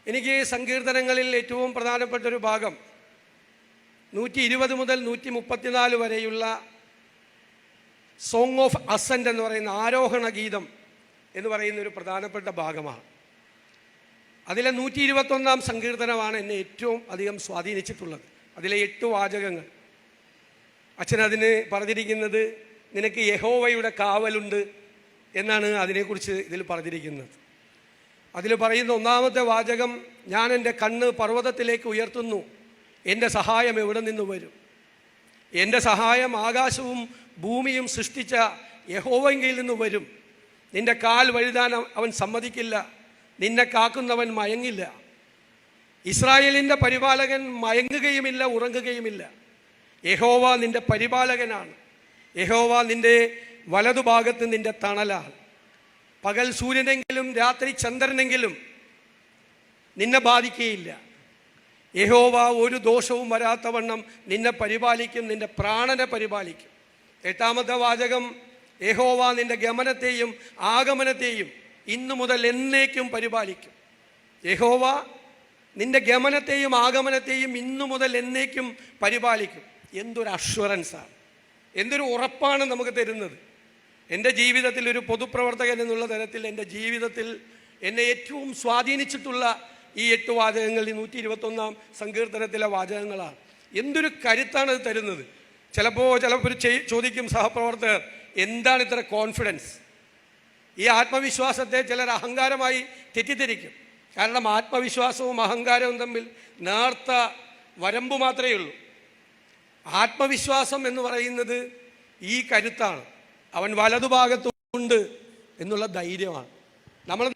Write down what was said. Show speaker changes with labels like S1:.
S1: എനിക്ക് സങ്കീർത്തനങ്ങളിൽ ഏറ്റവും പ്രധാനപ്പെട്ടൊരു ഭാഗം 120 മുതൽ 134 വരെയുള്ള സോങ് ഓഫ് അസെൻഡ് എന്ന് പറയുന്ന ആരോഹണ ഗീതം എന്ന് പറയുന്ന ഒരു പ്രധാനപ്പെട്ട ഭാഗമാണ്. അതിലെ 121-ാം സങ്കീർത്തനമാണ് എന്നെ ഏറ്റവും അധികം സ്വാധീനിച്ചിട്ടുള്ളത്. അതിലെ 8 വാചകങ്ങൾ. അച്ഛൻ അതിന് പറഞ്ഞിരിക്കുന്നത്, നിനക്ക് യഹോവയുടെ കാവലുണ്ട് എന്നാണ് അതിനെക്കുറിച്ച് ഇതിൽ പറഞ്ഞിരിക്കുന്നത്. അതിൽ പറയുന്ന 1-ാമത്തെ വാചകം, ഞാൻ എൻ്റെ കണ്ണ് പർവ്വതത്തിലേക്ക് ഉയർത്തുന്നു, എൻ്റെ സഹായം എവിടെ നിന്ന് വരും? എൻ്റെ സഹായം ആകാശവും ഭൂമിയും സൃഷ്ടിച്ച യഹോവയിൽ നിന്ന് വരും. നിൻ്റെ കാൽ വഴുതാൻ അവൻ സമ്മതിക്കില്ല, നിന്നെ കാക്കുന്നവൻ മയങ്ങില്ല. ഇസ്രായേലിൻ്റെ പരിപാലകൻ മയങ്ങുകയുമില്ല, ഉറങ്ങുകയുമില്ല. യഹോവ നിൻ്റെ പരിപാലകനാണ്. യഹോവ നിൻ്റെ വലതുഭാഗത്ത് നിൻ്റെ തണലാണ്. പകൽ സൂര്യനെങ്കിലും രാത്രി ചന്ദ്രനെങ്കിലും നിന്നെ ബാധിക്കുകയില്ല. യഹോവ ഒരു ദോഷവും വരാത്തവണ്ണം നിന്നെ പരിപാലിക്കും, നിൻ്റെ പ്രാണനെ പരിപാലിക്കും. 8-ാമത്തെ വാചകം, യഹോവ നിൻ്റെ ഗമനത്തെയും ആഗമനത്തെയും ഇന്നു മുതൽ എന്നേക്കും പരിപാലിക്കും. യഹോവ നിൻ്റെ ഗമനത്തെയും ആഗമനത്തെയും ഇന്നു മുതൽ എന്നേക്കും പരിപാലിക്കും. എന്തൊരു അഷ്വറൻസാണ്, എന്തൊരു ഉറപ്പാണ് നമുക്ക് തരുന്നത്. എൻ്റെ ജീവിതത്തിൽ ഒരു പൊതുപ്രവർത്തകൻ എന്നുള്ള തരത്തിൽ എൻ്റെ ജീവിതത്തിൽ എന്നെ ഏറ്റവും സ്വാധീനിച്ചിട്ടുള്ള ഈ 8 വാചകങ്ങൾ, ഈ 121-ാം സങ്കീർത്തനത്തിലെ വാചകങ്ങളാണ്. എന്തൊരു കരുത്താണ് ഇത് തരുന്നത്. ചിലപ്പോൾ ചോദിക്കും സഹപ്രവർത്തകർ, എന്താണ് ഇത്ര കോൺഫിഡൻസ്? ഈ ആത്മവിശ്വാസത്തെ ചിലർ അഹങ്കാരമായി തെറ്റിദ്ധരിക്കും. കാരണം ആത്മവിശ്വാസവും അഹങ്കാരവും തമ്മിൽ നേർത്ത വരമ്പ് മാത്രമേ ഉള്ളൂ. ആത്മവിശ്വാസം എന്ന് പറയുന്നത് ഈ കരുത്താണ്. അവൻ വലതുഭാഗത്തുണ്ട് എന്നുള്ള ധൈര്യമാണ്. നമ്മൾ